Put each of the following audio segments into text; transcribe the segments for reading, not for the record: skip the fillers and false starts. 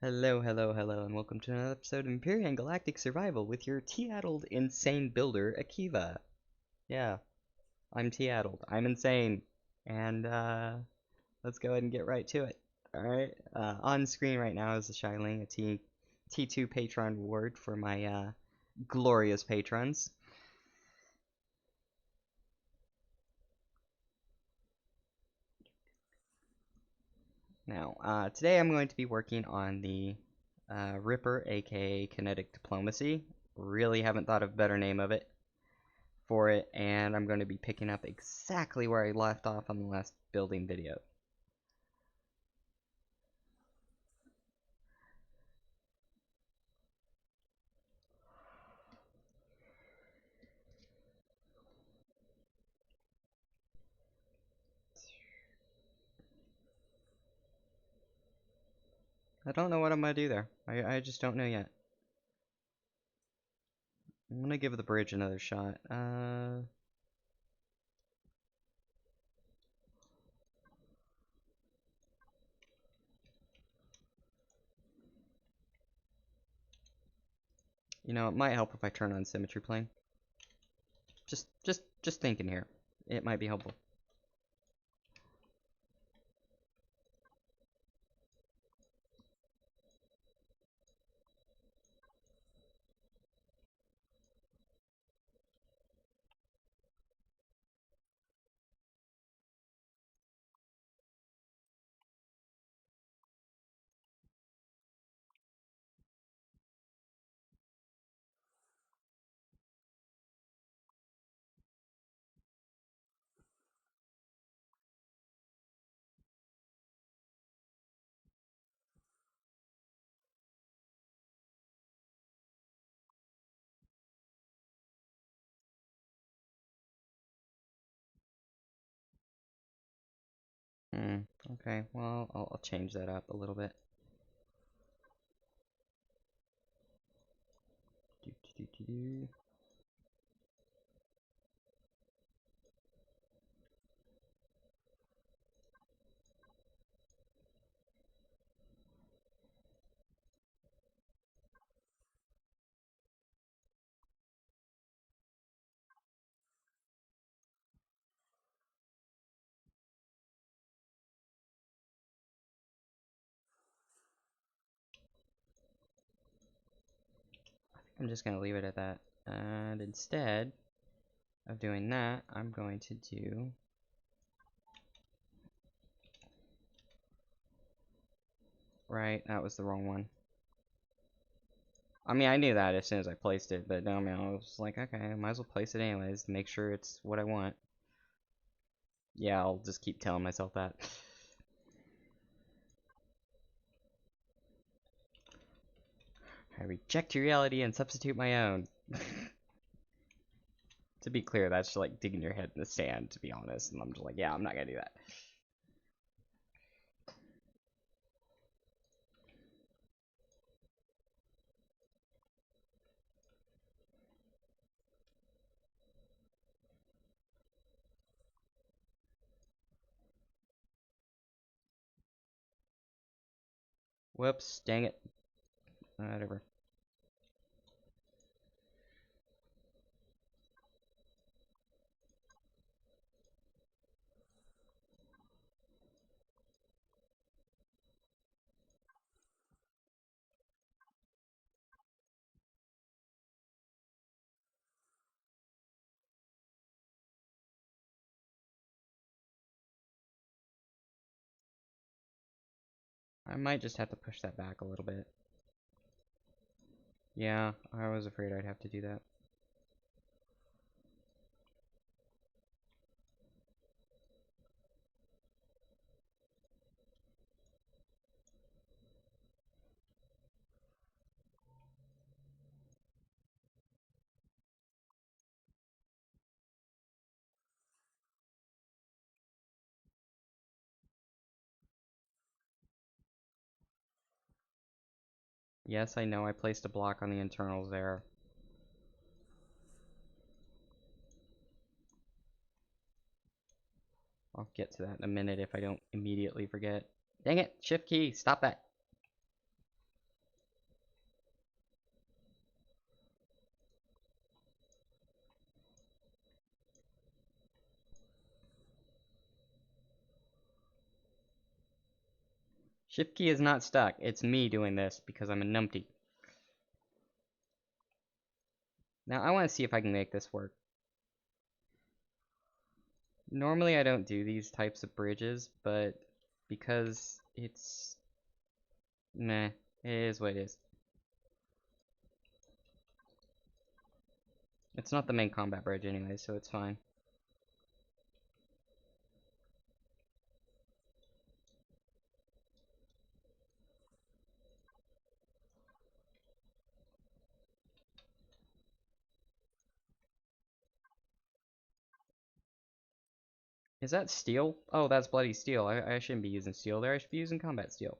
Hello, hello, hello, and welcome to another episode of Empyrean Galactic Survival with your T-Addled insane builder, Akeva. Yeah, I'm T-Addled. I'm insane. And, let's go ahead and get right to it. Alright, on screen right now is the Shiling, a T2 Patron reward for my, glorious patrons. Now, today I'm going to be working on the, Ripper, aka Kinetic Diplomacy. Really haven't thought of a better name of it for it, and I'm going to be picking up exactly where I left off on the last building video. I don't know what I'm going to do there. I just don't know yet. I'm going to give the bridge another shot. You know, it might help if I turn on symmetry plane. Just thinking here. It might be helpful. Okay, well, I'll change that up a little bit. I'm just going to leave it at that. And instead of doing that, I'm going to do... Right, that was the wrong one. I mean, I knew that as soon as I placed it, but I mean, I was like, okay, I might as well place it anyways to make sure it's what I want. Yeah, I'll just keep telling myself that. I reject your reality and substitute my own. To be clear, that's like digging your head in the sand, to be honest. And I'm just like, yeah, I'm not gonna do that. Whoops, dang it. Whatever. I might just have to push that back a little bit. Yeah, I was afraid I'd have to do that. Yes, I know I placed a block on the internals there. I'll get to that in a minute if I don't immediately forget. Dang it! Shift key! Stop that! Shift key is not stuck. It's me doing this because I'm a numpty. Now I want to see if I can make this work. Normally I don't do these types of bridges, but because it's meh, it is what it is. It's not the main combat bridge anyway, so it's fine. Is that steel? Oh, that's bloody steel. I shouldn't be using steel there. I should be using combat steel.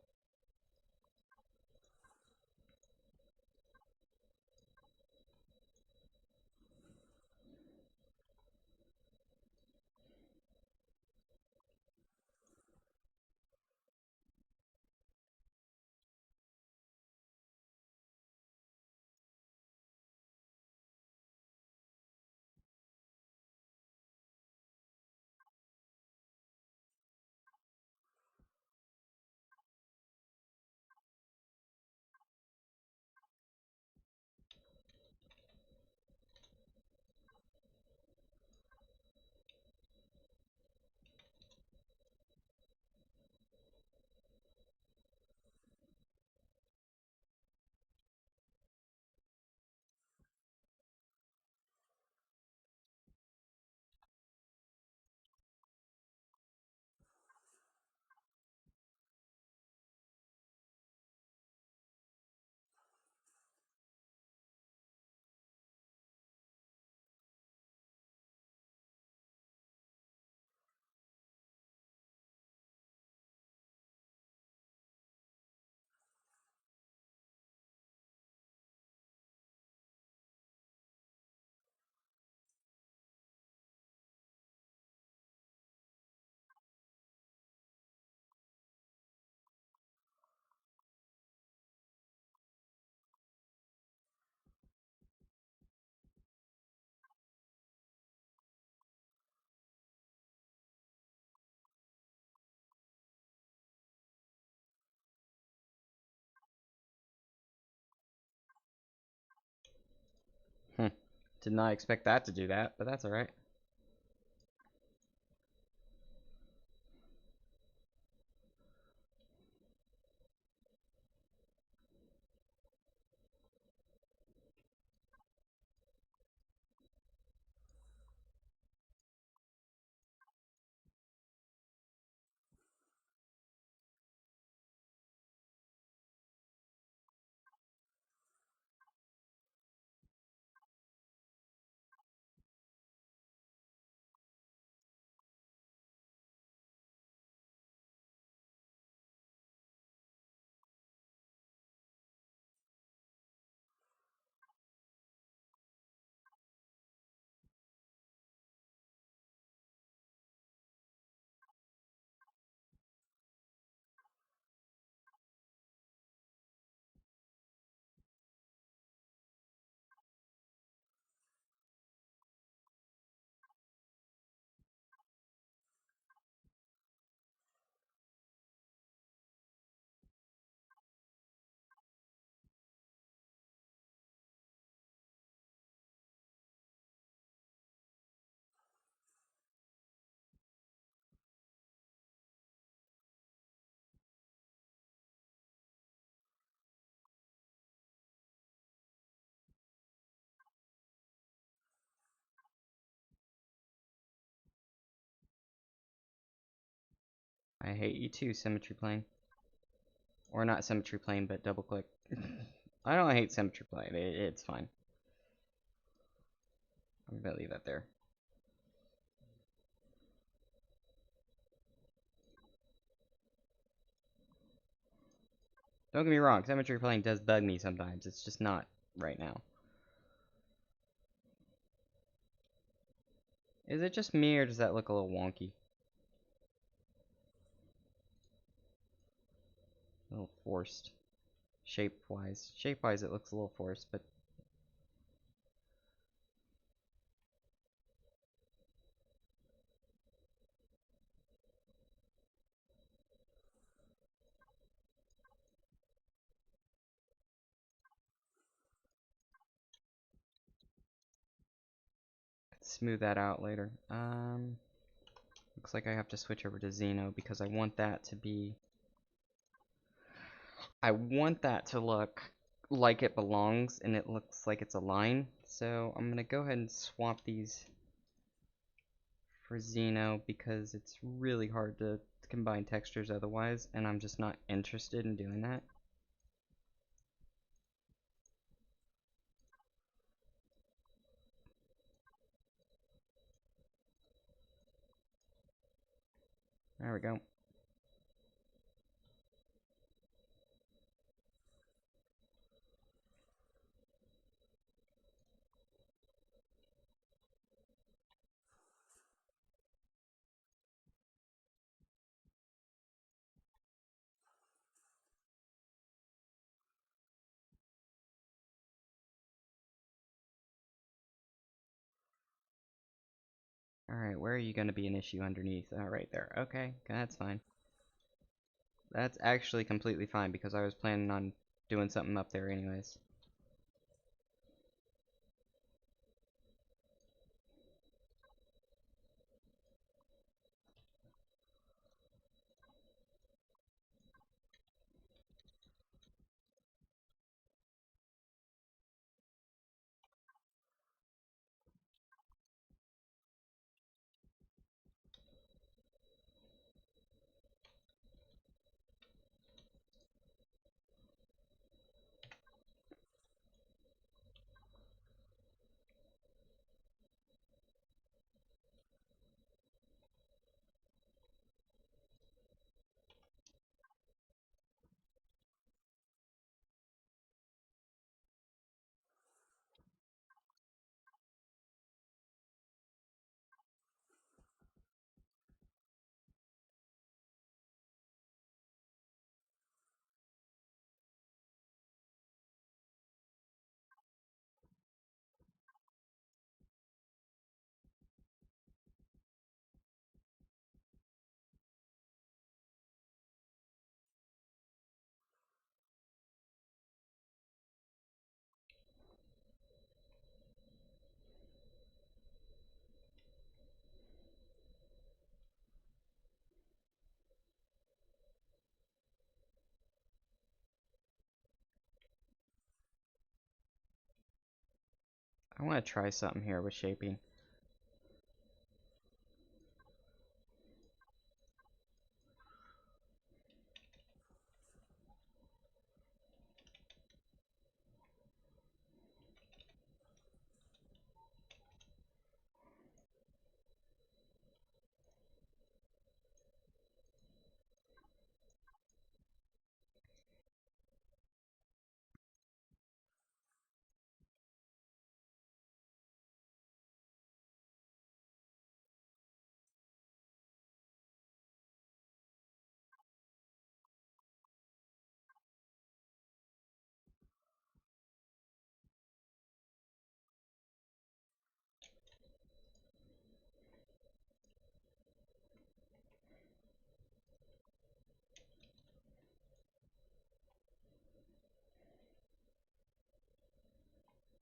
Did not expect that to do that, but that's alright. I hate you too, symmetry plane. Or not symmetry plane, but double click. I don't hate symmetry plane, it's fine. I'm gonna leave that there. Don't get me wrong, symmetry plane does bug me sometimes, it's just not right now. Is it just me, or does that look a little wonky? A little forced. Shape-wise. Shape-wise it looks a little forced, but... smooth that out later. Looks like I have to switch over to Xeno because I want that to be... I want that to look like it belongs, and it looks like it's a line. So I'm gonna go ahead and swap these for Xeno because it's really hard to combine textures otherwise, and I'm just not interested in doing that. There we go. Alright, where are you gonna be an issue underneath? Oh, right there. Okay, that's fine. That's actually completely fine because I was planning on doing something up there anyways. I want to try something here with shaping.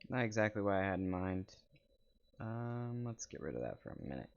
Not exactly what I had in mind. Let's get rid of that for a minute.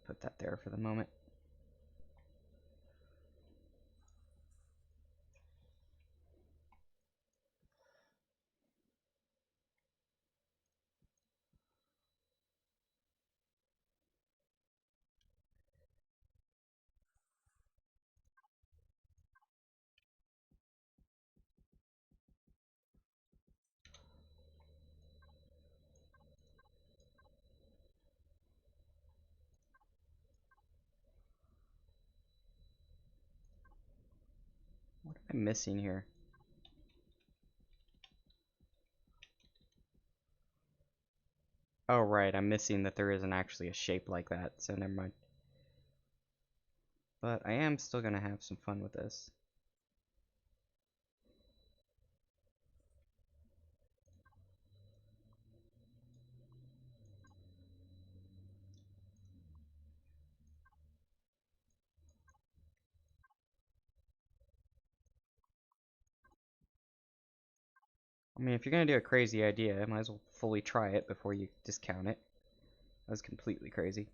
put that there for the moment. What am I missing here? Oh, right, I'm missing that there isn't actually a shape like that, so never mind. But I am still gonna have some fun with this. I mean, if you're gonna do a crazy idea, I might as well fully try it before you discount it. That was completely crazy.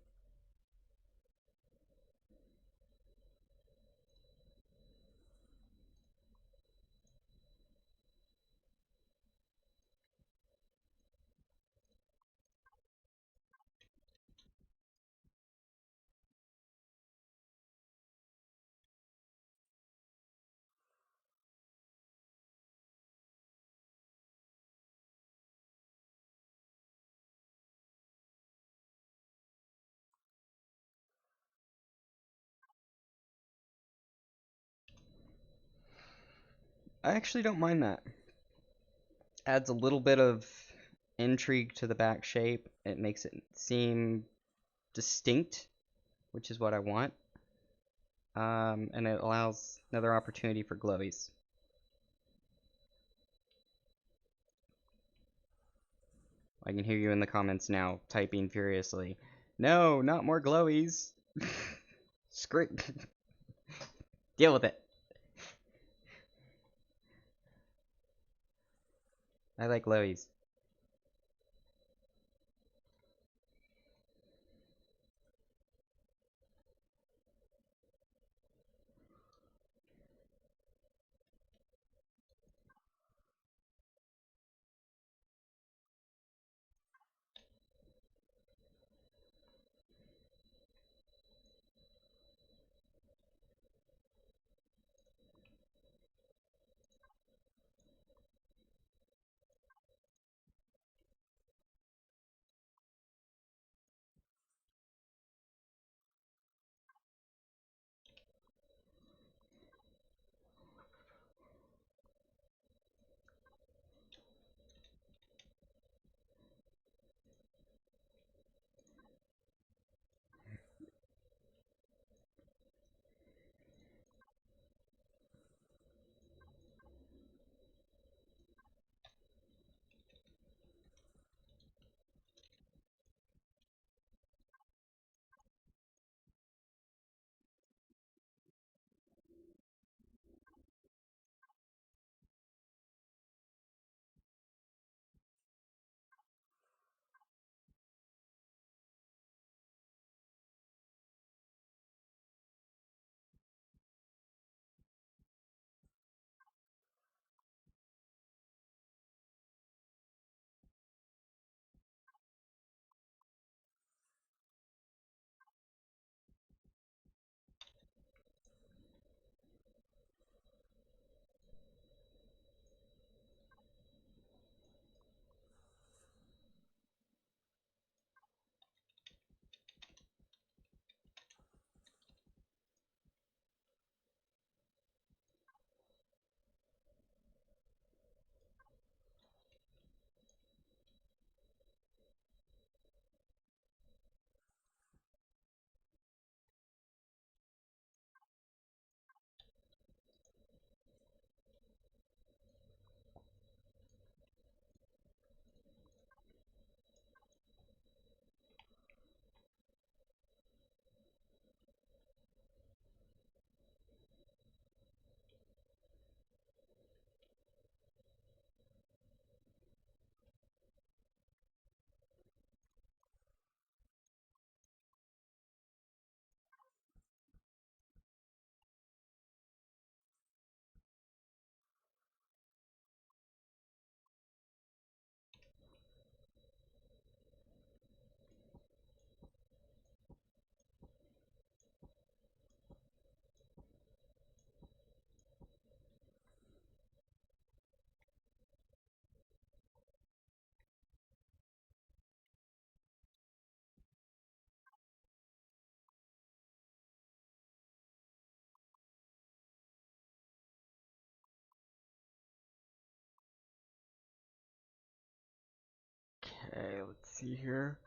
I actually don't mind that. Adds a little bit of intrigue to the back shape. It makes it seem distinct, which is what I want. And it allows another opportunity for glowies. I can hear you in the comments now, typing furiously. No, not more glowies. Screw. Deal with it. I like glowies. Okay, let's see here.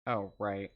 Oh, right.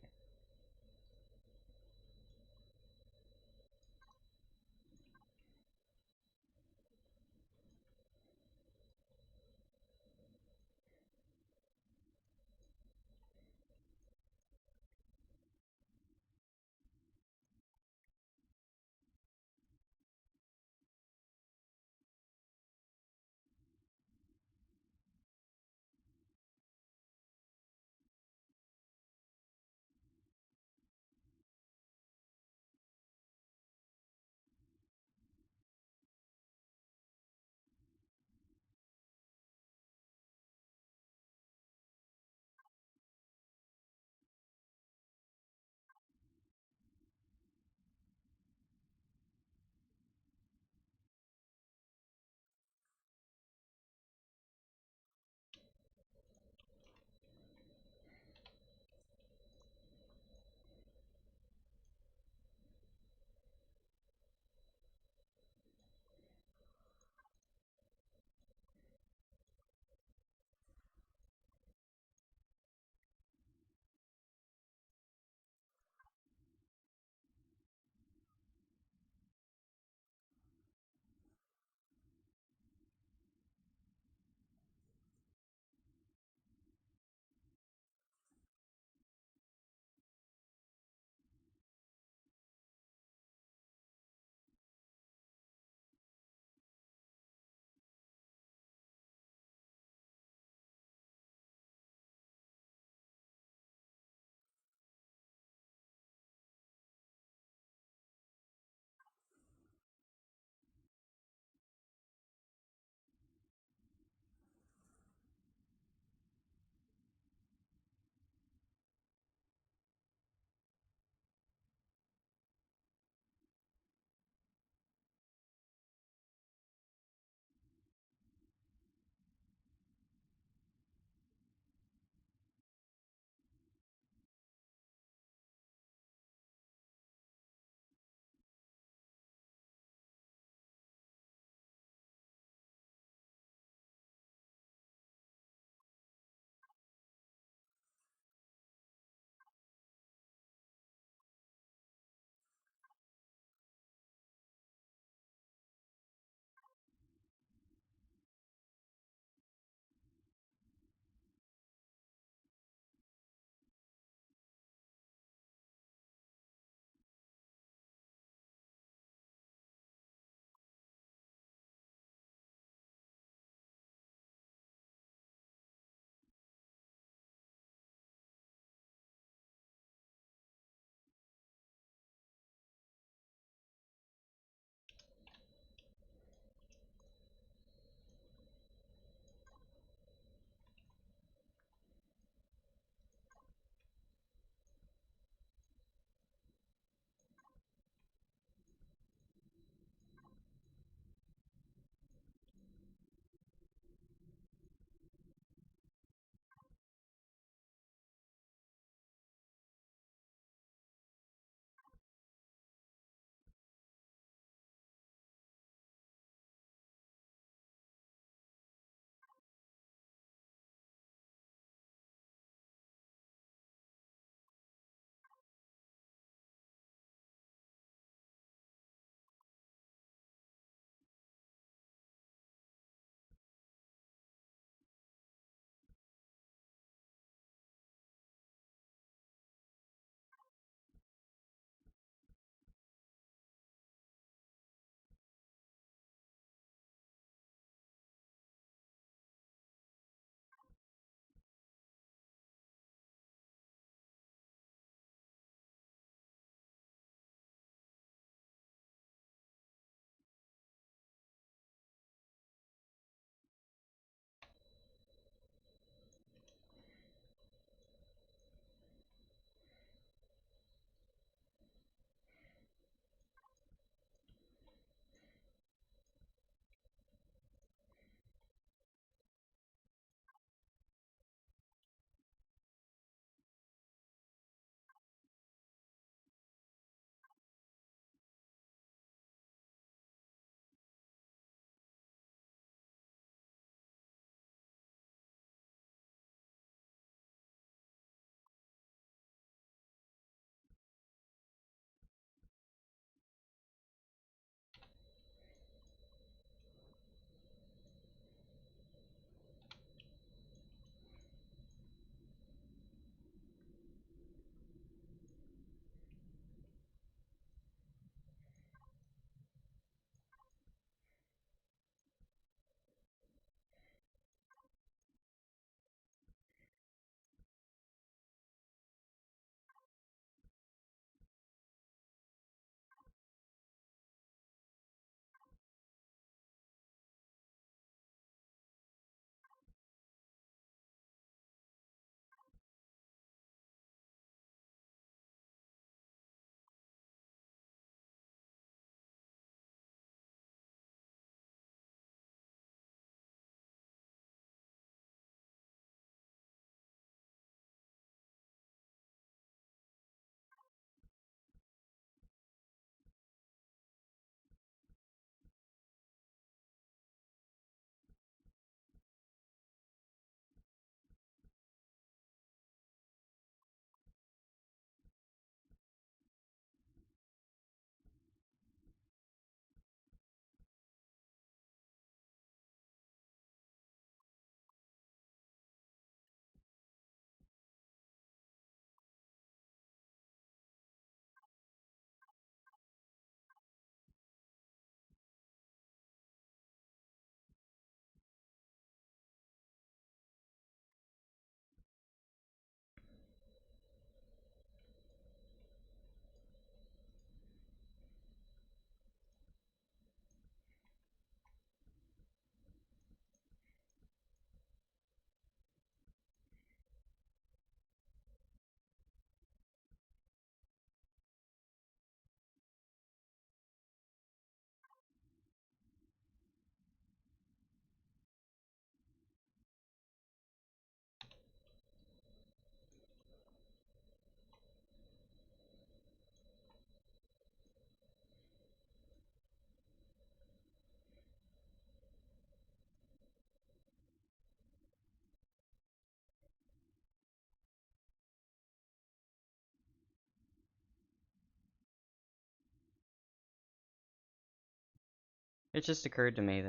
It just occurred to me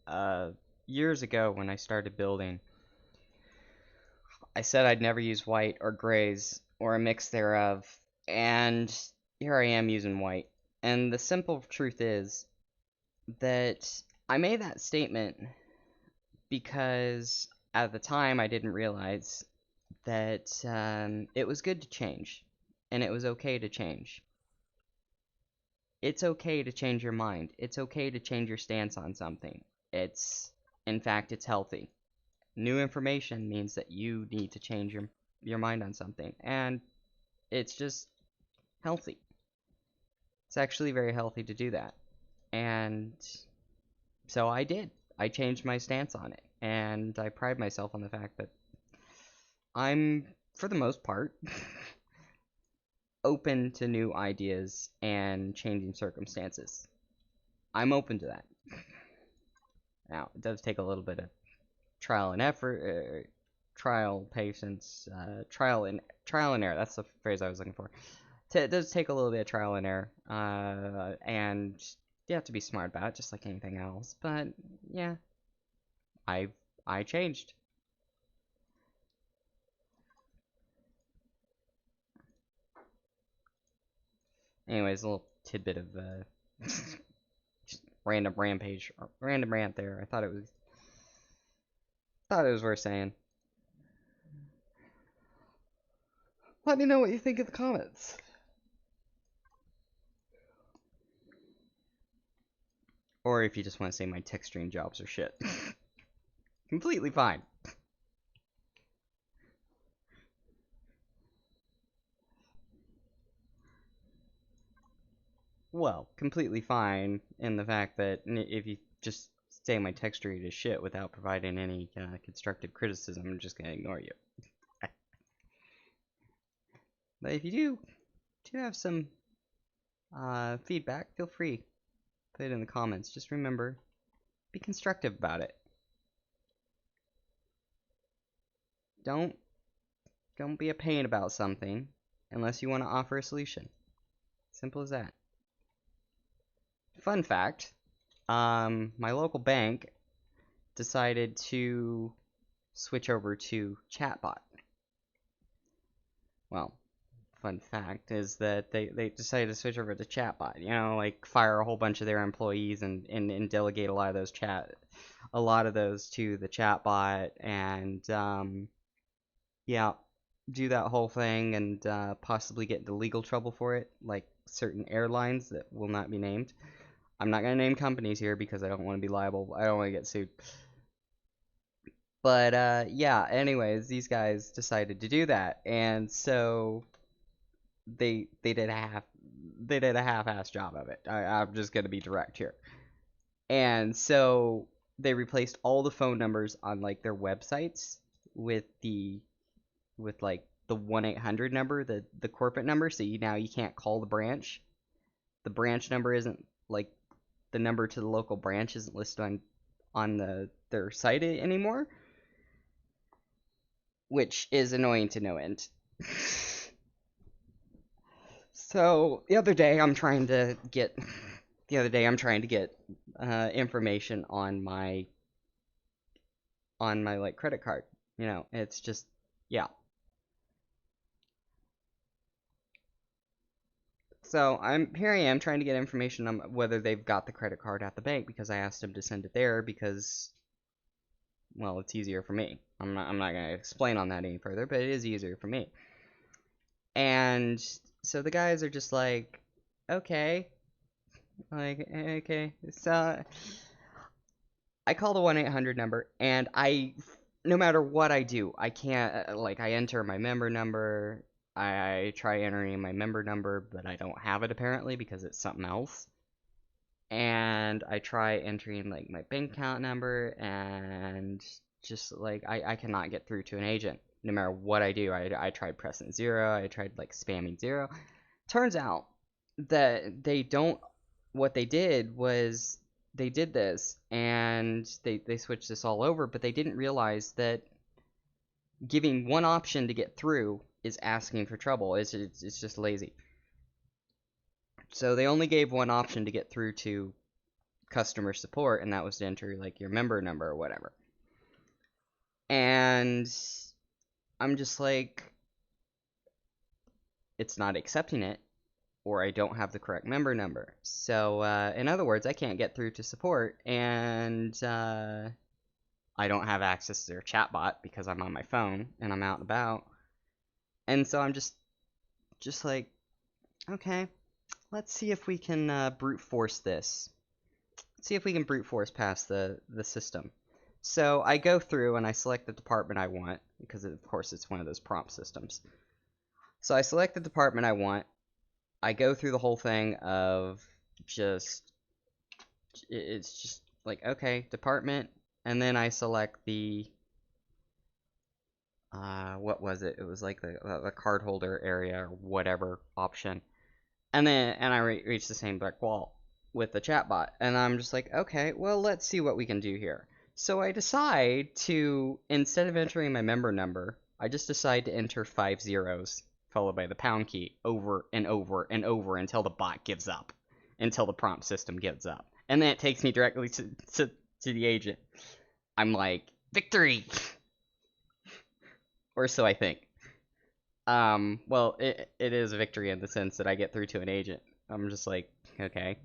that years ago when I started building, I said I'd never use white or grays or a mix thereof, and here I am using white. And the simple truth is that I made that statement because at the time I didn't realize that it was good to change, and it was okay to change. It's okay to change your mind. It's okay to change your stance on something. In fact, it's healthy. New information means that you need to change your mind on something, and it's just healthy. It's actually very healthy to do that. And so I did. I changed my stance on it, and I pride myself on the fact that I'm, for the most part, open to new ideas and changing circumstances. I'm open to that. Now, it does take a little bit of trial and effort, trial, patience, trial and error. That's the phrase I was looking for. It does take a little bit of trial and error, and you have to be smart about it, just like anything else. But yeah, I changed. Anyways, a little tidbit of random random rant there. I thought it was worth saying. Let me know what you think in the comments. Or if you just want to say my texturing jobs are shit. Completely fine. Well, completely fine in the fact that if you just say my texturing is shit without providing any constructive criticism, I'm just going to ignore you. But if you do have some feedback, feel free. Put it in the comments. Just remember, be constructive about it. Don't be a pain about something unless you want to offer a solution. Simple as that. Fun fact, my local bank decided to switch over to chatbot. Well, fun fact is that they decided to switch over to chatbot. You know, like fire a whole bunch of their employees and delegate a lot of those to the chatbot, and yeah, do that whole thing and possibly get into legal trouble for it, like certain airlines that will not be named. I'm not gonna name companies here because I don't want to be liable. I don't want to get sued. But yeah. Anyways, these guys decided to do that, and so they did a half-ass job of it. I'm just gonna be direct here. And so they replaced all the phone numbers on like their websites with like the 1-800 number, the corporate number. So now you can't call the branch. The branch number isn't like the number to the local branch isn't listed on their site anymore, which is annoying to no end. So the other day I'm trying to get information on my like credit card. You know, it's just, yeah. So I am trying to get information on whether they've got the credit card at the bank because I asked them to send it there because, well, it's easier for me. I'm not gonna explain on that any further, but it is easier for me. And so the guys are just like, okay, so I call the 1-800 number, and no matter what I do, I can't, like, I enter my member number, I try entering my member number, but I don't have it apparently because it's something else. And I try entering, like, my bank account number, and just, like, I cannot get through to an agent. No matter what I do, I tried pressing 0, I tried, like, spamming 0. Turns out that what they did was they did this and they switched this all over, but they didn't realize that giving one option to get through is asking for trouble. It's just lazy. So they only gave one option to get through to customer support, and that was to enter like your member number or whatever. And I'm just like, it's not accepting it, or I don't have the correct member number. So in other words, I can't get through to support, and I don't have access to their chatbot because I'm on my phone and I'm out and about. And so I'm just like, okay, let's see if we can brute force this. Let's see if we can brute force past the system. So I go through and I select the department I want, because of course it's one of those prompt systems. So I select the department I want. I go through the whole thing of it's just like, okay, department, and then I select the what was it? It was like the card holder area or whatever option. And then I reach the same brick wall with the chatbot, and I'm just like, okay, well, let's see what we can do here. So I decide to, instead of entering my member number, I just decide to enter 5 zeros followed by the pound key over and over and over until the bot gives up, until the prompt system gives up, and then it takes me directly to the agent. I'm like, victory, or so I think. Well, it is a victory in the sense that I get through to an agent. I'm just like, okay.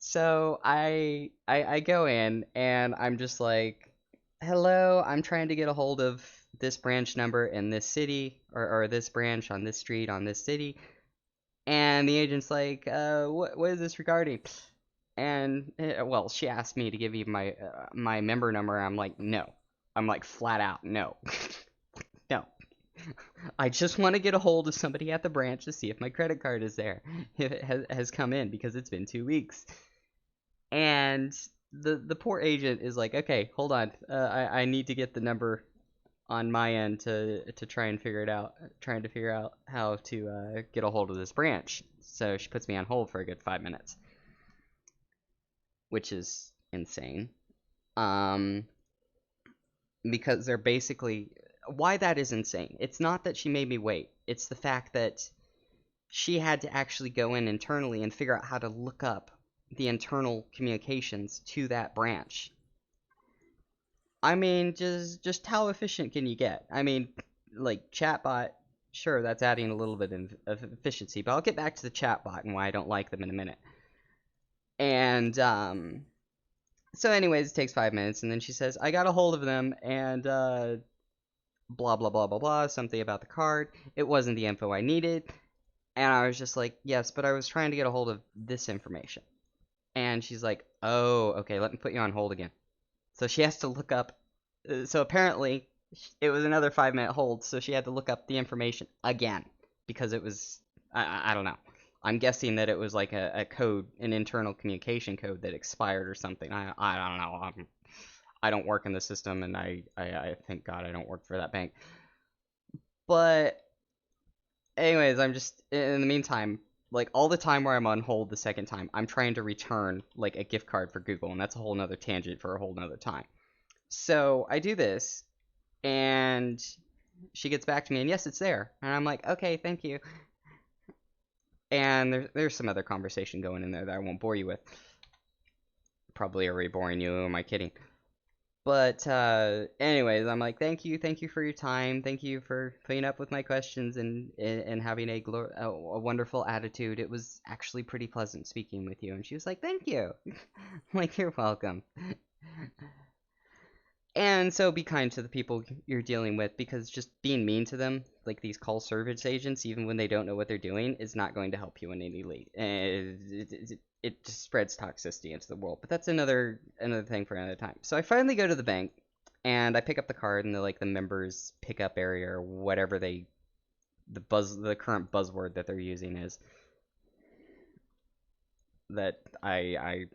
So I go in and I'm just like, hello, I'm trying to get a hold of this branch number in this city, or this branch on this street on this city. And the agent's like, what is this regarding? And well, she asked me to give you my member number. I'm like, no. I'm like, flat out, no. No. I just want to get a hold of somebody at the branch to see if my credit card is there, if it has come in, because it's been 2 weeks. And the poor agent is like, okay, hold on, I need to get the number on my end to try and figure it out, trying to figure out how to get a hold of this branch. So she puts me on hold for a good 5 minutes, which is insane. Because they're basically, why that is insane. It's not that she made me wait. It's the fact that she had to actually go in internally and figure out how to look up the internal communications to that branch. I mean, just how efficient can you get? I mean, like, chatbot, sure, that's adding a little bit of efficiency, but I'll get back to the chatbot and why I don't like them in a minute. And so anyways, it takes 5 minutes, and then she says, I got a hold of them, and blah blah blah blah blah, something about the card. It wasn't the info I needed. And I was just like, yes, but I was trying to get a hold of this information. And she's like, oh, okay, let me put you on hold again. So she has to look up. So apparently, it was another 5-minute hold, so she had to look up the information again. Because it was, I don't know. I'm guessing that it was like a code, an internal communication code that expired or something. I don't know. I don't work in the system, and I thank God I don't work for that bank. But anyways, I'm just, in the meantime, like, all the time where I'm on hold the second time, I'm trying to return, like, a gift card for Google, and that's a whole nother tangent for a whole nother time. So I do this, and she gets back to me, and yes, it's there. And I'm like, okay, thank you. And there's some other conversation going in there that I won't bore you with. Probably already boring you, am I kidding? But anyways, I'm like, thank you for your time, thank you for putting up with my questions and having a wonderful attitude. It was actually pretty pleasant speaking with you. And she was like, thank you. I'm like, you're welcome. And so be kind to the people you're dealing with, because just being mean to them, like these call service agents, even when they don't know what they're doing, is not going to help you in any lead. It just spreads toxicity into the world. But that's another thing for another time. So I finally go to the bank, and I pick up the card, and the members pickup area or whatever the current buzzword that they're using is, that I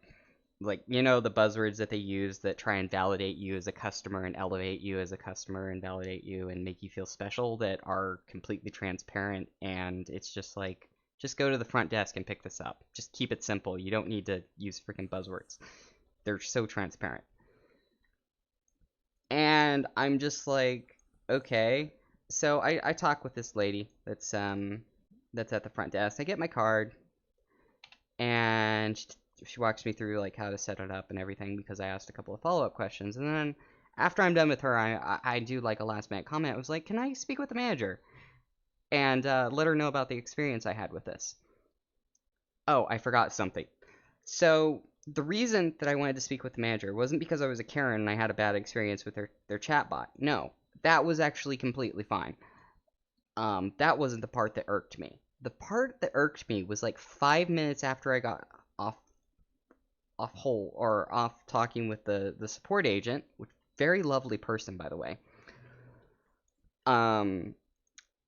like, you know, the buzzwords that they use that try and validate you as a customer and elevate you as a customer and validate you and make you feel special, that are completely transparent. And it's just like, just go to the front desk and pick this up. Just keep it simple. You don't need to use freaking buzzwords. They're so transparent. And I'm just like, okay. So I talk with this lady that's at the front desk. I get my card, and she walks me through like how to set it up and everything because I asked a couple of follow-up questions. And then after I'm done with her, I do like a last minute comment. I was like, can I speak with the manager and let her know about the experience I had with this? Oh, I forgot something. So the reason that I wanted to speak with the manager wasn't because I was a Karen and I had a bad experience with their chatbot. No, that was actually completely fine. That wasn't the part that irked me. The part that irked me was like 5 minutes after I got off off talking with the support agent, which very lovely person by the way. Um,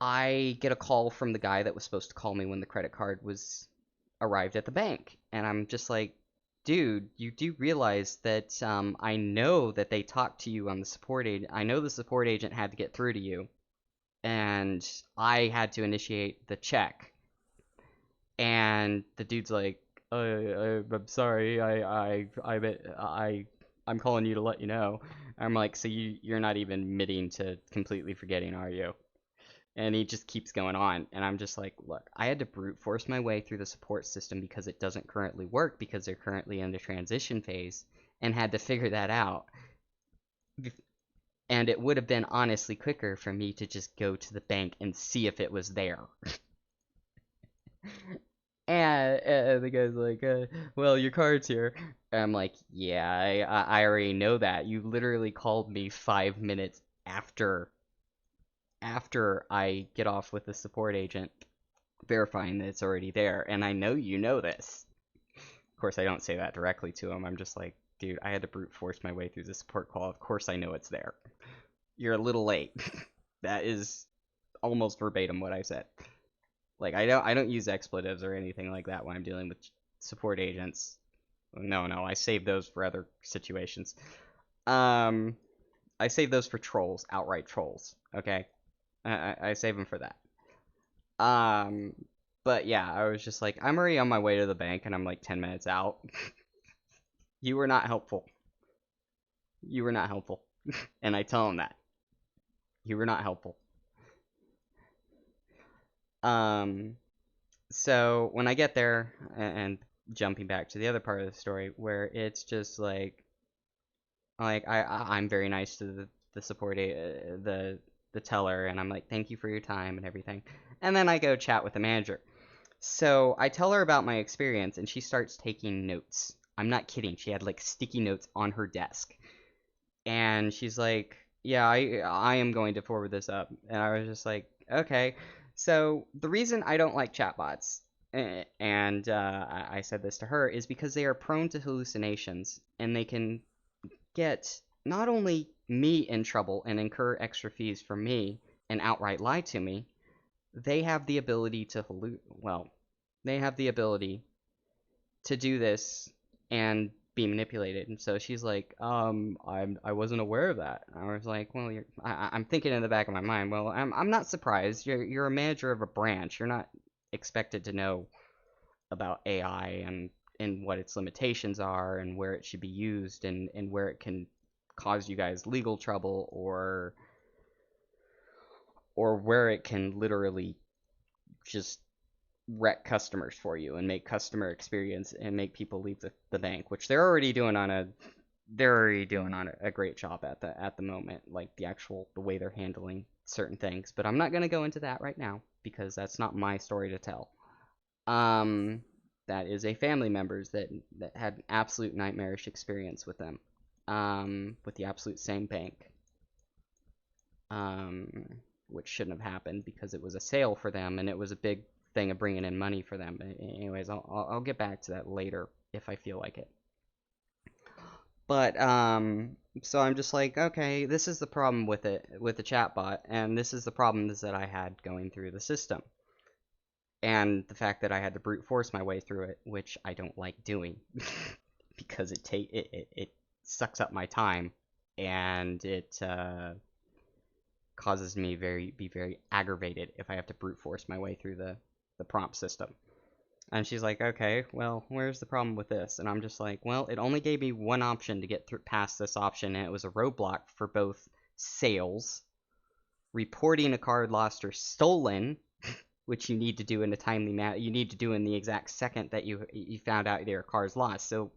I get a call from the guy that was supposed to call me when the credit card was arrived at the bank, and I'm just like, dude, you do realize that I know that they talked to you on the support agent. I know the support agent had to get through to you, and I had to initiate the check. And the dude's like, I'm sorry, I'm calling you to let you know. I'm like, so you're not even admitting to completely forgetting, are you? And he just keeps going on, and I'm just like, look, I had to brute force my way through the support system because it doesn't currently work because they're currently in the transition phase, and had to figure that out. And it would have been honestly quicker for me to just go to the bank and see if it was there. And the guy's like, well, your card's here. And I'm like, yeah, I already know that. You literally called me 5 minutes after I get off with the support agent, verifying that it's already there, and I know you know this. Of course, I don't say that directly to him. I'm just like, dude, I had to brute force my way through the support call. Of course, I know it's there. You're a little late. That is almost verbatim what I said. Like I don't use expletives or anything like that when I'm dealing with support agents. No, I save those for other situations. Um, I save those for trolls, outright trolls. Okay, I save them for that. Um, but yeah, I was just like, I'm already on my way to the bank, and I'm like 10 minutes out. You were not helpful. You were not helpful, and I tell him that you were not helpful. Um, so when I get there, and jumping back to the other part of the story, where it's just like I'm very nice to the support the teller, and I'm like, thank you for your time and everything, and then I go chat with the manager. So I tell her about my experience, and she starts taking notes. I'm not kidding. She had like sticky notes on her desk, and she's like, yeah, I am going to forward this up. And I was just like, okay. So the reason I don't like chatbots, and I said this to her, is because they are prone to hallucinations, and they can get not only me in trouble and incur extra fees for me and outright lie to me, they have the ability to well, they have the ability to do this and be manipulated. And so she's like, I wasn't aware of that. I was like, well, I'm thinking in the back of my mind, well, I'm not surprised. You're a manager of a branch. You're not expected to know about AI and what its limitations are and where it should be used and where it can cause you guys legal trouble or where it can literally just wreck customers for you and make customer experience and make people leave the bank, which they're already doing on a great job at the moment, like the way they're handling certain things. But I'm not gonna go into that right now because that's not my story to tell. Um, that is a family members that had an absolute nightmarish experience with them. With the absolute same bank. Um, which shouldn't have happened because it was a sale for them and it was a big thing of bringing in money for them. Anyways, I'll get back to that later if I feel like it. But so I'm just like, okay, this is the problem with the chatbot, and this is the problems that I had going through the system, and the fact that I had to brute force my way through it, which I don't like doing, because it sucks up my time, and it causes me be very aggravated if I have to brute force my way through the prompt system. And she's like, okay, well, where's the problem with this? And I'm just like, well, it only gave me one option to get through past this option, and it was a roadblock for both sales, reporting a card lost or stolen, which you need to do in a timely manner. You need to do in the exact second that you found out your car's lost. So,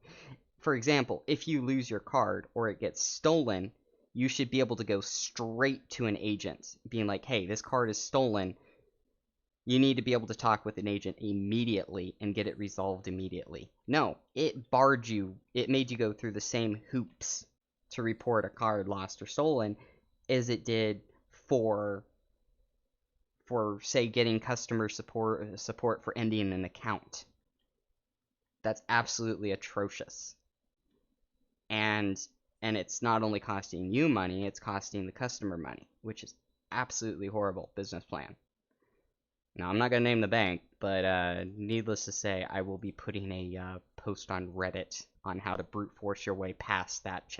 for example, if you lose your card or it gets stolen, you should be able to go straight to an agent, being like, hey, this card is stolen. You need to be able to talk with an agent immediately and get it resolved immediately. No, it barred you. It made you go through the same hoops to report a card lost or stolen as it did for say getting customer support for ending an account. That's absolutely atrocious. And it's not only costing you money, it's costing the customer money, which is absolutely horrible business plan. Now, I'm not going to name the bank, but needless to say, I will be putting a post on Reddit on how to brute force your way past that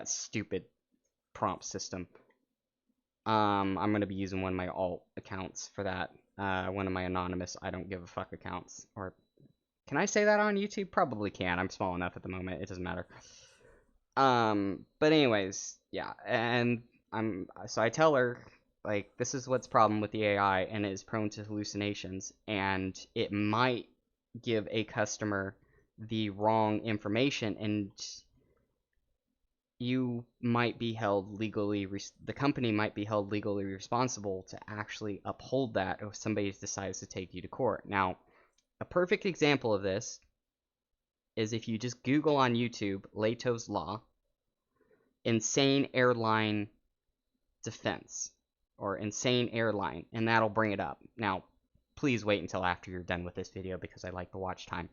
stupid prompt system. I'm going to be using one of my alt accounts for that. One of my anonymous I don't give a fuck accounts. Or can I say that on YouTube? Probably can. I'm small enough at the moment. It doesn't matter. But anyways, yeah. And so I tell her, like, this is what's problem with the AI, and it is prone to hallucinations, and it might give a customer the wrong information, and you might be held legally, the company might be held legally responsible to actually uphold that if somebody decides to take you to court. Now, a perfect example of this is if you just Google on YouTube Leto's Law, insane airline defense, or insane airline, and that'll bring it up. Now, please wait until after you're done with this video because I like the watch time.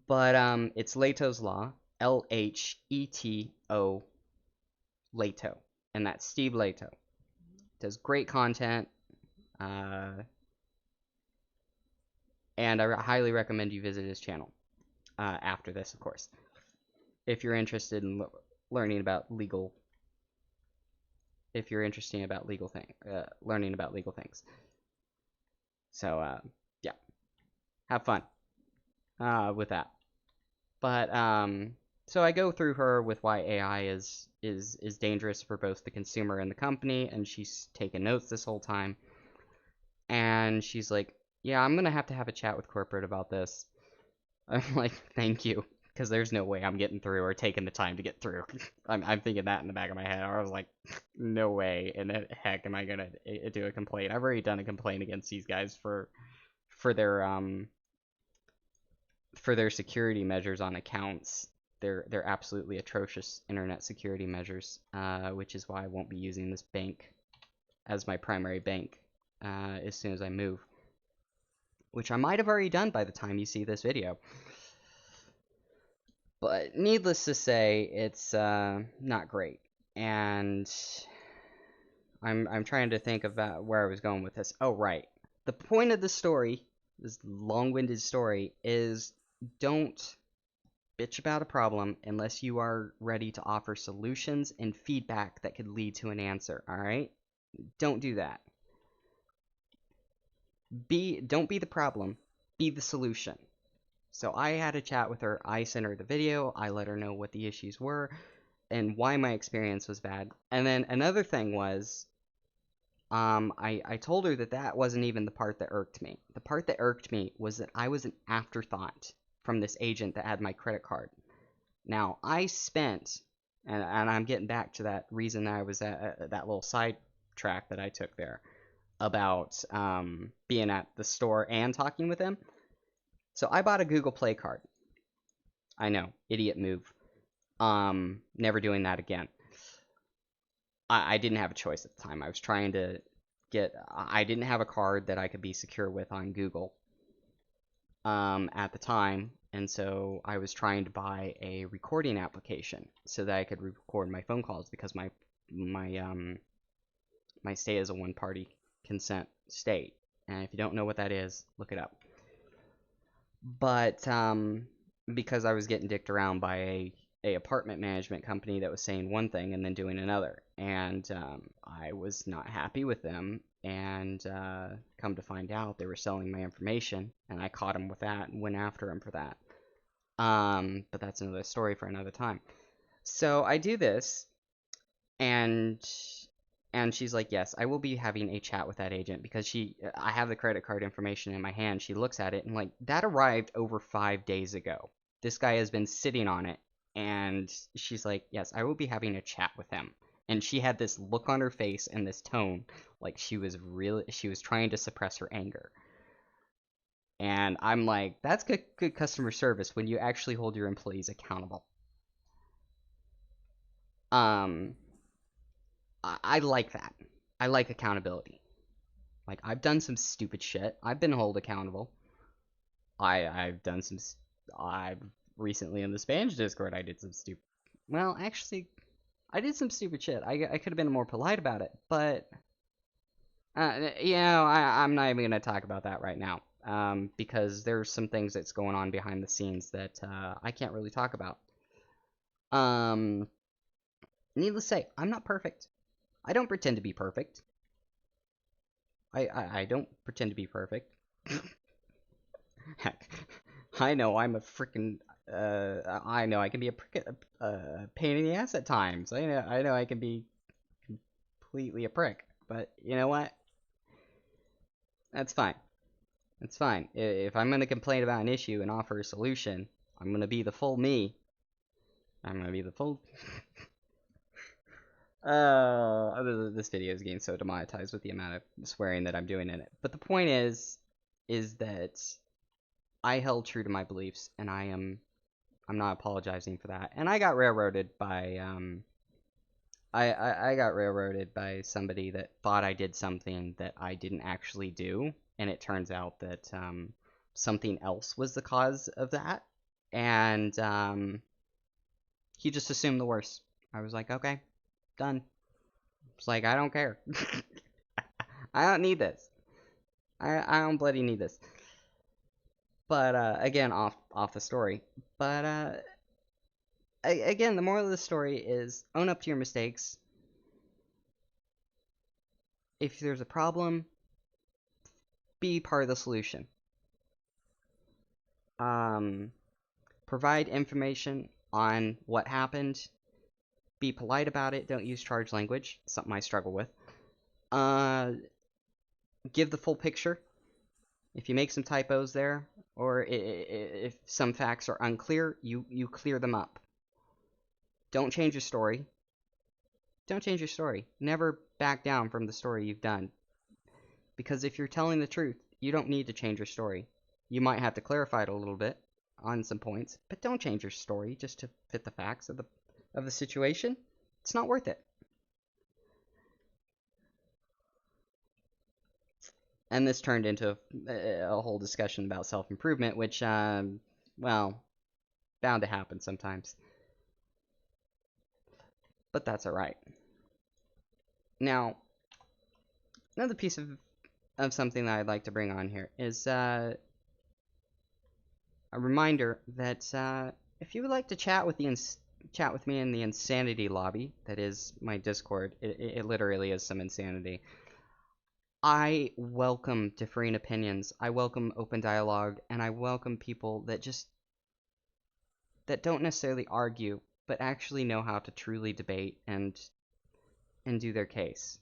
But it's Leto's Law, L-H-E-T-O, Leto, and that's Steve Leto. Does great content, and I highly recommend you visit his channel after this, of course, if you're interested in learning about legal. If you're interested about learning about legal things. So yeah, have fun with that. But so I go through her with why AI is dangerous for both the consumer and the company, and she's taken notes this whole time. And she's like, "Yeah, I'm gonna have to have a chat with corporate about this." I'm like, "Thank you," because there's no way I'm getting through or taking the time to get through. I'm thinking that in the back of my head. I was like, no way in the heck am I gonna do a complaint. I've already done a complaint against these guys for their security measures on accounts. They're absolutely atrocious internet security measures, which is why I won't be using this bank as my primary bank as soon as I move, which I might have already done by the time you see this video. But needless to say, it's not great, and I'm trying to think about where I was going with this. Oh, right. The point of the story, this long-winded story, is don't bitch about a problem unless you are ready to offer solutions and feedback that could lead to an answer, alright? Don't do that. Don't be the problem, be the solution. So I had a chat with her, I sent her the video, I let her know what the issues were, and why my experience was bad. And then another thing was, I told her that wasn't even the part that irked me. The part that irked me was that I was an afterthought from this agent that had my credit card. Now, I spent, and I'm getting back to that reason that I was at that little sidetrack that I took there about being at the store and talking with him. So I bought a Google Play card. I know, idiot move. Never doing that again. I didn't have a choice at the time. I was trying to I didn't have a card that I could be secure with on Google at the time, and so I was trying to buy a recording application so that I could record my phone calls because my state is a one-party consent state, and if you don't know what that is, look it up. But because I was getting dicked around by a apartment management company that was saying one thing and then doing another, and I was not happy with them, and come to find out they were selling my information, and I caught them with that and went after them for that. But that's another story for another time. So I do this, and And she's like, yes, I will be having a chat with that agent because I have the credit card information in my hand. She looks at it and like, that arrived over 5 days ago. This guy has been sitting on it. And she's like, yes, I will be having a chat with him. And she had this look on her face and this tone, like she was trying to suppress her anger. And I'm like, that's good customer service when you actually hold your employees accountable. I like that. I like accountability. Like, I've done some stupid shit. I've been held accountable. I've done some. I've recently in the Spanish Discord, I did some stupid. Well, actually, I did some stupid shit. I could have been more polite about it, but I'm not even gonna talk about that right now. Because there's some things that's going on behind the scenes that I can't really talk about. Um, Needless to say, I'm not perfect. I don't pretend to be perfect. I don't pretend to be perfect. Heck, I know I'm a freaking. I know I can be a pain in the ass at times. I know I can be completely a prick. But you know what? That's fine. That's fine. If I'm gonna complain about an issue and offer a solution, I'm gonna be the full me. I'm gonna be the full. This video is getting so demonetized with the amount of swearing that I'm doing in it. But the point is that I held true to my beliefs, and I'm not apologizing for that. And I got railroaded by I got railroaded by somebody that thought I did something that I didn't actually do, and it turns out that something else was the cause of that, and he just assumed the worst. I was like, okay, done. It's like, I don't care. I don't need this. I don't bloody need this. But again, off the story. But again, the moral of the story is own up to your mistakes. If there's a problem, be part of the solution. Provide information on what happened. Be polite about it. Don't use charged language. Something I struggle with. Give the full picture. If you make some typos there, or if some facts are unclear, you clear them up. Don't change your story. Don't change your story. Never back down from the story you've done. Because if you're telling the truth, you don't need to change your story. You might have to clarify it a little bit on some points, but don't change your story just to fit the facts of the situation. It's not worth it. And this turned into a whole discussion about self-improvement, which, well, bound to happen sometimes. But that's alright. Now, another piece of something that I'd like to bring on here is a reminder that if you would like to chat with me in the insanity lobby, that is my Discord, it literally is some insanity. I welcome differing opinions. I welcome open dialogue, and I welcome people that don't necessarily argue, but actually know how to truly debate and do their case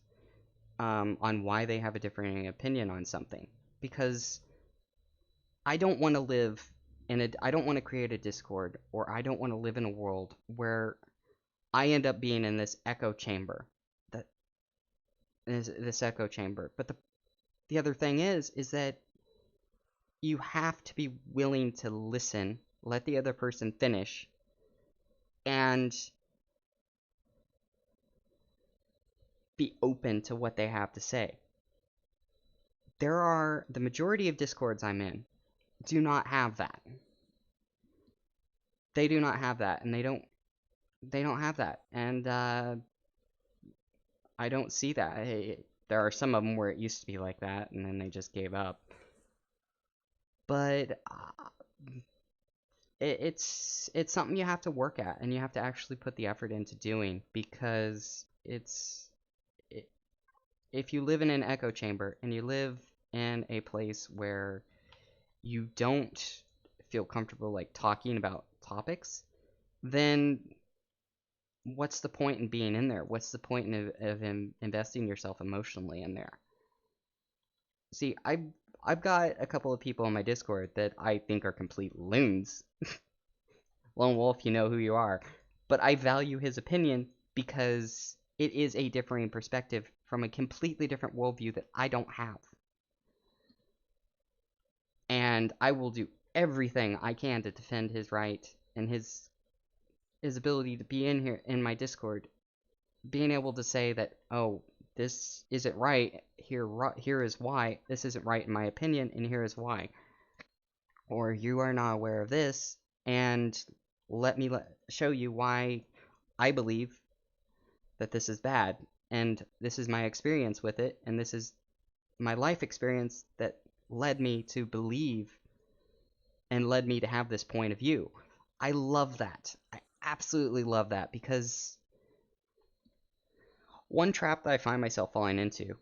on why they have a differing opinion on something. Because I don't want to live I don't want to create a Discord, or I don't want to live in a world where I end up being in this echo chamber. This echo chamber. But the other thing is that you have to be willing to listen, let the other person finish, and be open to what they have to say. The majority of Discords I'm in do not have that. They do not have that, and they don't have that, and I don't see that. There are some of them where it used to be like that, and then they just gave up. But it's something you have to work at, and you have to actually put the effort into doing, because if you live in an echo chamber and you live in a place where you don't feel comfortable like talking about topics, then what's the point in being in there? What's the point of investing yourself emotionally in there? See, I've got a couple of people in my Discord that I think are complete loons. Lone Wolf, you know who you are. But I value his opinion because it is a differing perspective from a completely different worldview that I don't have. And I will do everything I can to defend his right and his ability to be in here in my Discord, being able to say that, oh, this isn't right, here is why, this isn't right in my opinion, and here is why. Or you are not aware of this, and let me show you why I believe that this is bad, and this is my experience with it, and this is my life experience that led me to believe and led me to have this point of view. I love that. I absolutely love that, because one trap that I find myself falling into,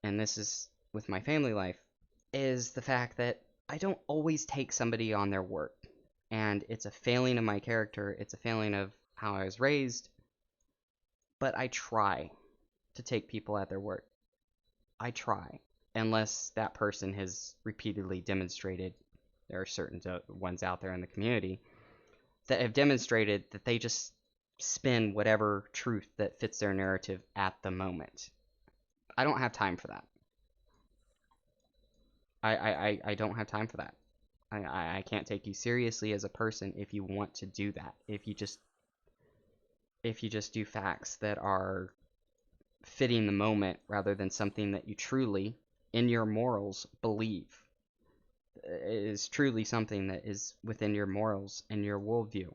and this is with my family life, is the fact that I don't always take somebody on their word. And it's a failing of my character, it's a failing of how I was raised, but I try to take people at their word. I try, unless that person has repeatedly demonstrated. There are certain ones out there in the community that have demonstrated that they just spin whatever truth that fits their narrative at the moment. I don't have time for that. I don't have time for that. I can't take you seriously as a person if you want to do that. If you just do facts that are fitting the moment rather than something that you truly, in your morals, believe is truly something that is within your morals and your worldview.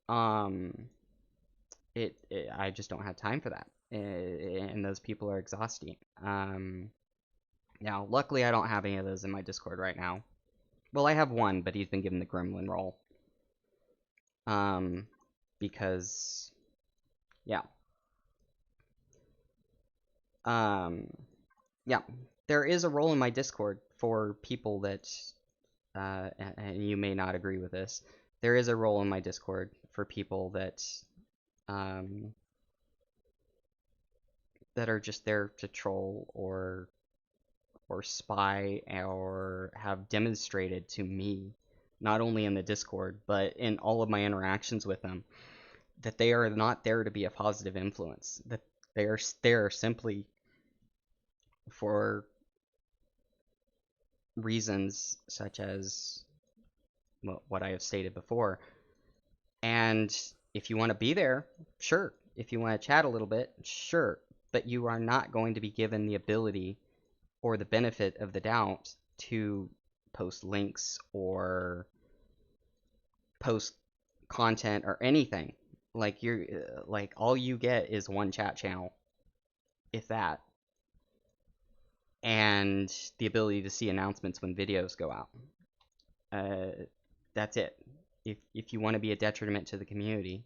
I just don't have time for that, and those people are exhausting. Now, luckily, I don't have any of those in my Discord right now. Well, I have one, but he's been given the gremlin role. Because, yeah. Yeah. There is a role in my Discord for people that, and you may not agree with this, there is a role in my Discord for people that, that are just there to troll or spy or have demonstrated to me, not only in the Discord, but in all of my interactions with them, that they are not there to be a positive influence, that they are there simply for reasons such as what I have stated before. And if you want to be there, sure. If you want to chat a little bit, sure. But you are not going to be given the ability or the benefit of the doubt to post links or post content or anything. Like all you get is one chat channel, if that, and the ability to see announcements when videos go out. That's it. If you want to be a detriment to the community,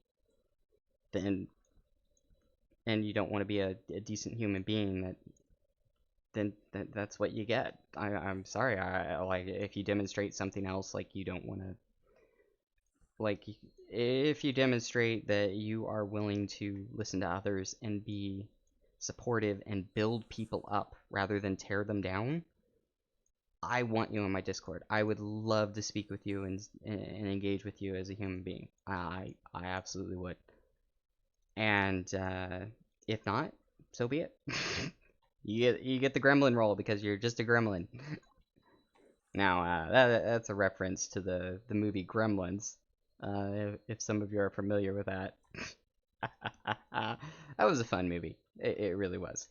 then, and you don't want to be a decent human being, then that's what you get. I'm sorry. Like, if you demonstrate something else, like you don't want to, like, if you demonstrate that you are willing to listen to others and be supportive and build people up rather than tear them down, I want you in my Discord. I would love to speak with you and engage with you as a human being. I absolutely would. And if not, so be it. You get the gremlin role because you're just a gremlin. Now, that's a reference to the movie Gremlins, if some of you are familiar with that. That was a fun movie. It really was.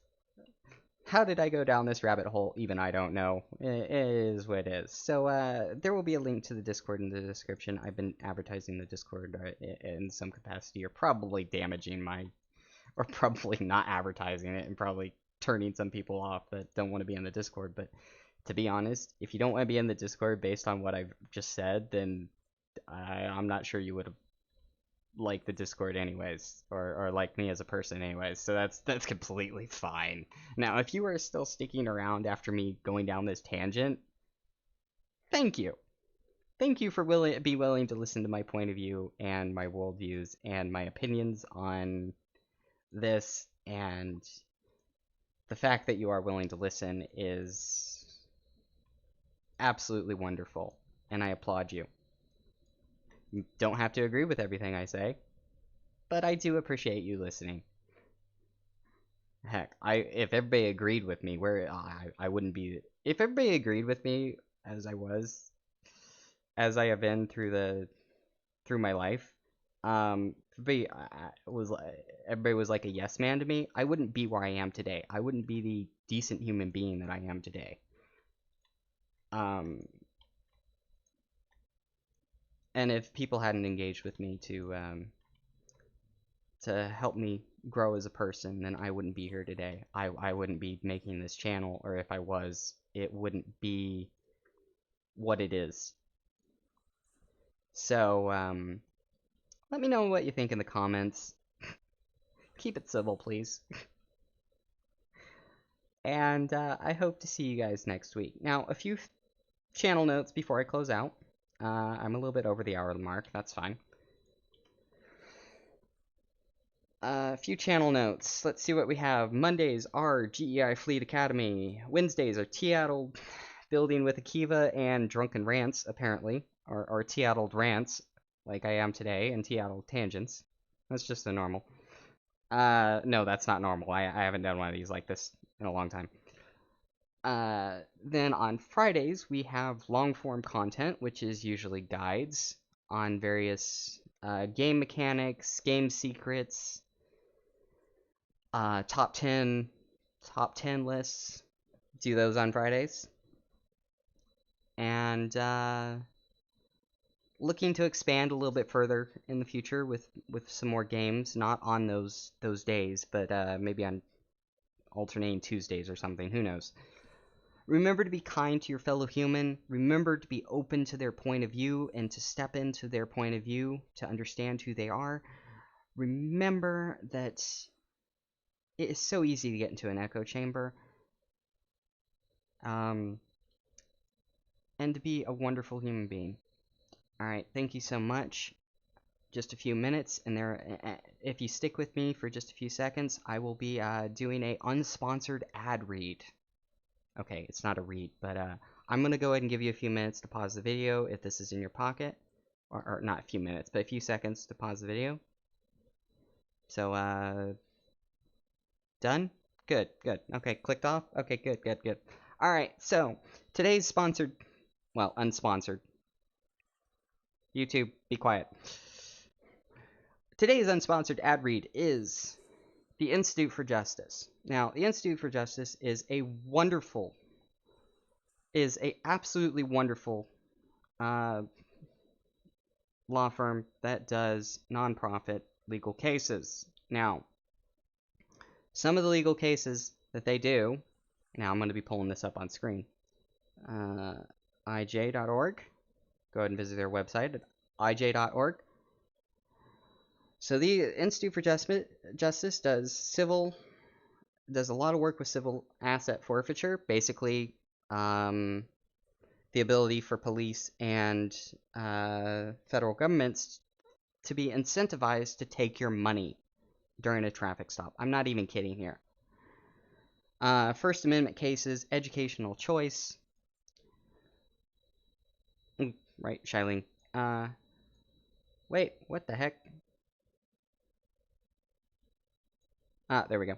How did I go down this rabbit hole? Even I don't know. It is what it is. So there will be a link to the Discord in the description. I've been advertising the Discord in some capacity, or probably damaging or probably not advertising it, and probably turning some people off that don't want to be in the Discord. But to be honest, if you don't want to be in the Discord based on what I've just said, then I'm not sure you would have liked the Discord anyways, or like me as a person anyways. So that's completely fine. Now, if you are still sticking around after me going down this tangent, thank you. thank you for be willing to listen to my point of view and my worldviews and my opinions on this, and the fact that you are willing to listen is absolutely wonderful, and I applaud you. You don't have to agree with everything I say, but I do appreciate you listening. Heck, if everybody agreed with me, I wouldn't be. If everybody agreed with me as as I have been through my life, everybody was like a yes man to me, I wouldn't be where I am today. I wouldn't be the decent human being that I am today. And if people hadn't engaged with me to help me grow as a person, then I wouldn't be here today. I wouldn't be making this channel, or if I was, it wouldn't be what it is. So, let me know what you think in the comments. Keep it civil, please. And I hope to see you guys next week. Now, a few channel notes before I close out. I'm a little bit over the hour mark. That's fine. A few channel notes. Let's see what we have. Mondays are GEI Fleet Academy. Wednesdays are Addled Building with Akeva and Drunken Rants, apparently. Or Addled Rants, like I am today, and Addled Tangents. That's just the normal. No, that's not normal. I haven't done one of these like this in a long time. Then on Fridays, we have long-form content, which is usually guides on various game mechanics, game secrets, top 10 lists. Do those on Fridays. And looking to expand a little bit further in the future with some more games, not on those days, but maybe on alternating Tuesdays or something. Who knows? Remember to be kind to your fellow human. Remember to be open to their point of view and to step into their point of view to understand who they are. Remember that it is so easy to get into an echo chamber. And to be a wonderful human being. Alright, thank you so much. Just a few minutes, and if you stick with me for just a few seconds, I will be doing a unsponsored ad read. Okay, it's not a read, but I'm going to go ahead and give you a few minutes to pause the video if this is in your pocket. Or not a few minutes, but a few seconds to pause the video. So, done? Good, good. Okay, clicked off? Okay, good, good, good. Alright, so, today's sponsored, well, unsponsored. YouTube, be quiet. Today's unsponsored ad read is the Institute for Justice. Now, the Institute for Justice is a absolutely wonderful law firm that does nonprofit legal cases. Now, some of the legal cases that they do, now I'm going to be pulling this up on screen, ij.org. Go ahead and visit their website at ij.org. So the Institute for Justice does a lot of work with civil asset forfeiture, basically the ability for police and federal governments to be incentivized to take your money during a traffic stop. I'm not even kidding here. First Amendment cases, educational choice. Right, Shilene. Wait, what the heck? There we go.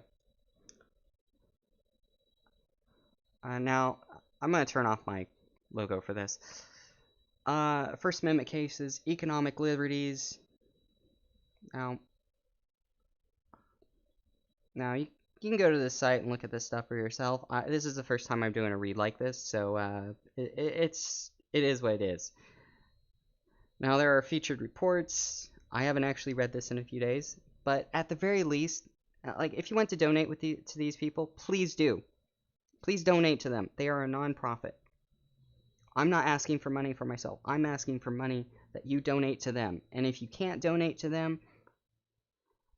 Now, I'm going to turn off my logo for this. First Amendment cases, economic liberties. Now you can go to this site and look at this stuff for yourself. This is the first time I'm doing a read like this, so it is what it is. Now, there are featured reports. I haven't actually read this in a few days, but at the very least, like, if you want to donate to these people, please do. Please donate to them. They are a non-profit. I'm not asking for money for myself. I'm asking for money that you donate to them. And if you can't donate to them,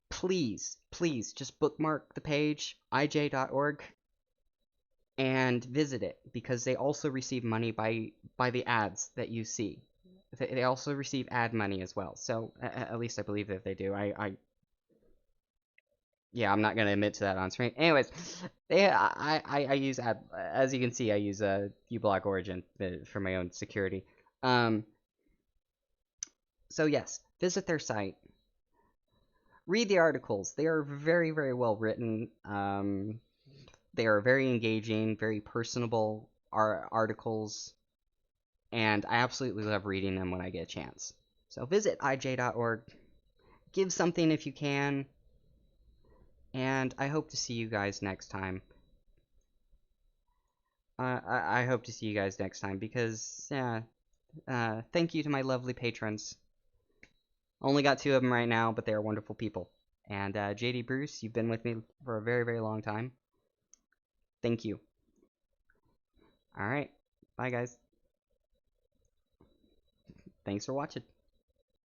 please, please just bookmark the page, ij.org, and visit it, because they also receive money by the ads that you see. they also receive ad money as well. So at least I believe that they do. Yeah, I'm not gonna admit to that on screen. Anyways, I use ad, as you can see, I use uBlock Origin for my own security. Um, so yes, visit their site, read the articles. They are very, very well written. They are very engaging, very personable articles, and I absolutely love reading them when I get a chance. So visit ij.org, give something if you can, and I hope to see you guys next time. I hope to see you guys next time because, yeah, thank you to my lovely patrons. Only got 2 of them right now, but they are wonderful people. And JD Bruce, you've been with me for a very, very long time. Thank you. Alright, bye guys. Thanks for watching.